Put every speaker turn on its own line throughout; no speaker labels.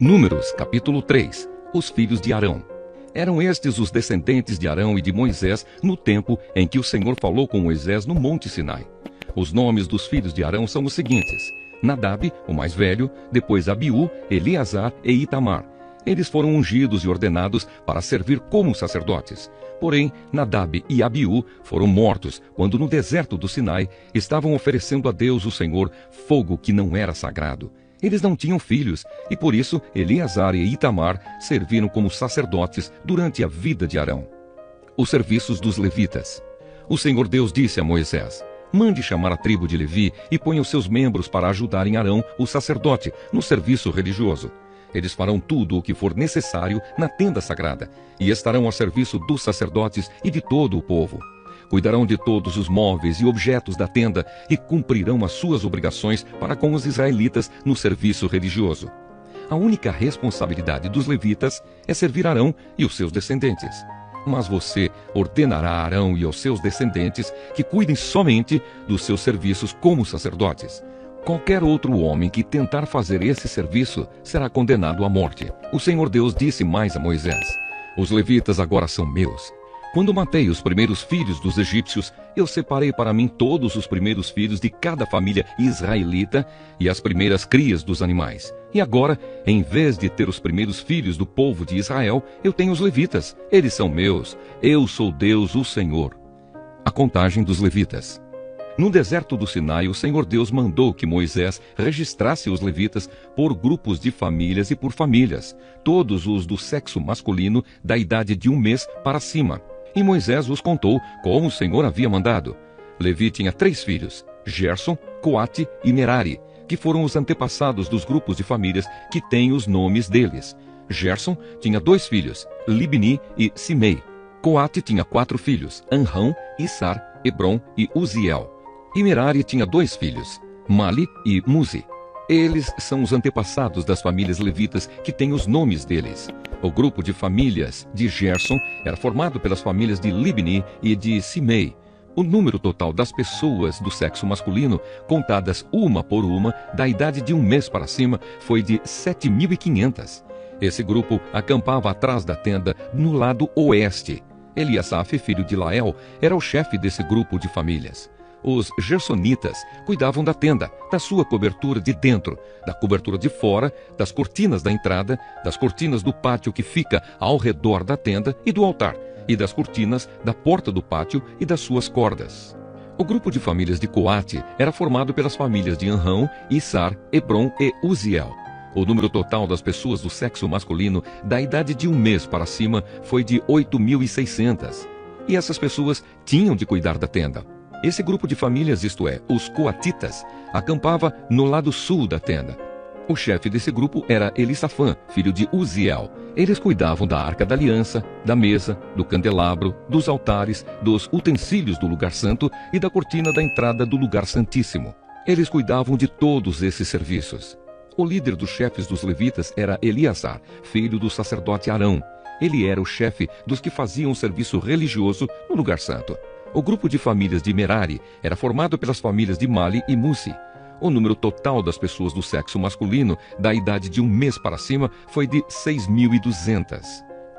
Números, capítulo 3. Os filhos de Arão. Eram estes os descendentes de Arão e de Moisés no tempo em que o Senhor falou com Moisés no Monte Sinai. Os nomes dos filhos de Arão são os seguintes: Nadab, o mais velho, depois Abiú, Eleazar e Itamar. Eles foram ungidos e ordenados para servir como sacerdotes. Porém, Nadab e Abiú foram mortos quando no deserto do Sinai estavam oferecendo a Deus o Senhor fogo que não era sagrado. Eles não tinham filhos, e por isso Eleazar e Itamar serviram como sacerdotes durante a vida de Arão. Os serviços dos levitas. O Senhor Deus disse a Moisés: mande chamar a tribo de Levi e ponha os seus membros para ajudarem Arão, o sacerdote, no serviço religioso. Eles farão tudo o que for necessário na tenda sagrada, e estarão ao serviço dos sacerdotes e de todo o povo. Cuidarão de todos os móveis e objetos da tenda e cumprirão as suas obrigações para com os israelitas no serviço religioso. A única responsabilidade dos levitas é servir Arão e os seus descendentes. Mas você ordenará a Arão e aos seus descendentes que cuidem somente dos seus serviços como sacerdotes. Qualquer outro homem que tentar fazer esse serviço será condenado à morte. O Senhor Deus disse mais a Moisés: os levitas agora são meus. Quando matei os primeiros filhos dos egípcios, eu separei para mim todos os primeiros filhos de cada família israelita e as primeiras crias dos animais. E agora, em vez de ter os primeiros filhos do povo de Israel, eu tenho os levitas. Eles são meus. Eu sou Deus, o Senhor. A contagem dos levitas. No deserto do Sinai, o Senhor Deus mandou que Moisés registrasse os levitas por grupos de famílias e por famílias, todos os do sexo masculino da idade de 1 mês para cima. E Moisés os contou como o Senhor havia mandado. Levi tinha 3 filhos, Gerson, Coate e Merari, que foram os antepassados dos grupos de famílias que têm os nomes deles. Gerson tinha 2 filhos, Libni e Simei. Coate tinha 4 filhos, Anrão, Issar, Hebron e Uziel. E Merari tinha 2 filhos, Mali e Muzi. Eles são os antepassados das famílias levitas que têm os nomes deles. O grupo de famílias de Gerson era formado pelas famílias de Libni e de Simei. O número total das pessoas do sexo masculino, contadas uma por uma, da idade de 1 mês para cima, foi de 7.500. Esse grupo acampava atrás da tenda, no lado oeste. Eliasaf, filho de Lael, era o chefe desse grupo de famílias. Os gersonitas cuidavam da tenda, da sua cobertura de dentro, da cobertura de fora, das cortinas da entrada, das cortinas do pátio que fica ao redor da tenda e do altar, e das cortinas da porta do pátio e das suas cordas. O grupo de famílias de Coate era formado pelas famílias de Anrão, Issar, Hebron e Uziel. O número total das pessoas do sexo masculino da idade de 1 mês para cima foi de 8.600. E essas pessoas tinham de cuidar da tenda. Esse grupo de famílias, isto é, os coatitas, acampava no lado sul da tenda. O chefe desse grupo era Elisafã, filho de Uziel. Eles cuidavam da arca da aliança, da mesa, do candelabro, dos altares, dos utensílios do lugar santo e da cortina da entrada do lugar santíssimo. Eles cuidavam de todos esses serviços. O líder dos chefes dos levitas era Eleazar, filho do sacerdote Arão. Ele era o chefe dos que faziam o serviço religioso no lugar santo. O grupo de famílias de Merari era formado pelas famílias de Mali e Musi. O número total das pessoas do sexo masculino, da idade de 1 mês para cima, foi de 6.200.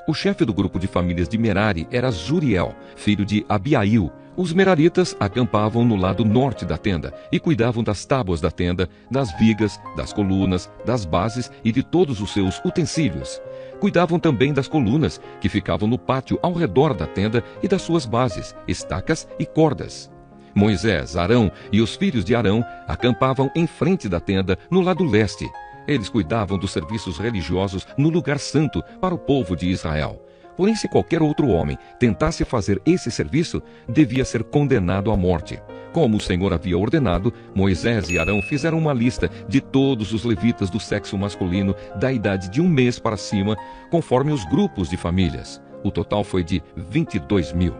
O chefe do grupo de famílias de Merari era Zuriel, filho de Abiail. Os meraritas acampavam no lado norte da tenda e cuidavam das tábuas da tenda, das vigas, das colunas, das bases e de todos os seus utensílios. Cuidavam também das colunas que ficavam no pátio ao redor da tenda e das suas bases, estacas e cordas. Moisés, Arão e os filhos de Arão acampavam em frente da tenda no lado leste. Eles cuidavam dos serviços religiosos no lugar santo para o povo de Israel. Porém, se qualquer outro homem tentasse fazer esse serviço, devia ser condenado à morte. Como o Senhor havia ordenado, Moisés e Arão fizeram uma lista de todos os levitas do sexo masculino da idade de 1 mês para cima, conforme os grupos de famílias. O total foi de 22.000.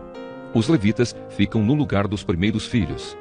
Os levitas ficam no lugar dos primeiros filhos.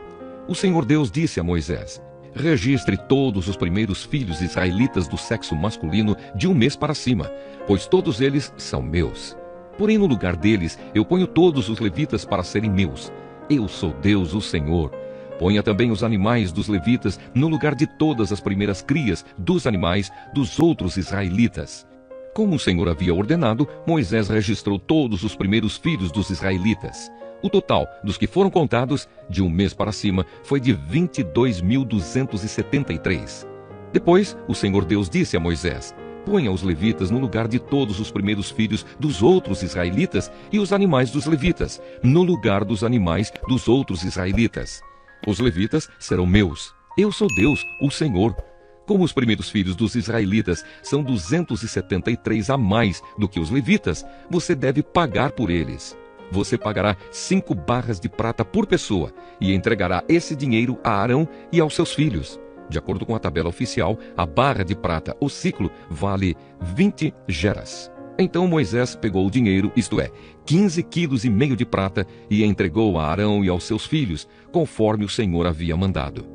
O Senhor Deus disse a Moisés: registre todos os primeiros filhos israelitas do sexo masculino de 1 mês para cima, pois todos eles são meus. Porém, no lugar deles, eu ponho todos os levitas para serem meus. Eu sou Deus, o Senhor. Ponha também os animais dos levitas no lugar de todas as primeiras crias dos animais dos outros israelitas. Como o Senhor havia ordenado, Moisés registrou todos os primeiros filhos dos israelitas. O total dos que foram contados, de um mês para cima, foi de 22.273. Depois, o Senhor Deus disse a Moisés: ponha os levitas no lugar de todos os primeiros filhos dos outros israelitas e os animais dos levitas, no lugar dos animais dos outros israelitas. Os levitas serão meus. Eu sou Deus, o Senhor. Como os primeiros filhos dos israelitas são 273 a mais do que os levitas, você deve pagar por eles. Você pagará 5 barras de prata por pessoa e entregará esse dinheiro a Arão e aos seus filhos. De acordo com a tabela oficial, a barra de prata, o ciclo, vale 20 geras. Então Moisés pegou o dinheiro, isto é, 15,5 quilos de prata, e entregou a Arão e aos seus filhos, conforme o Senhor havia mandado.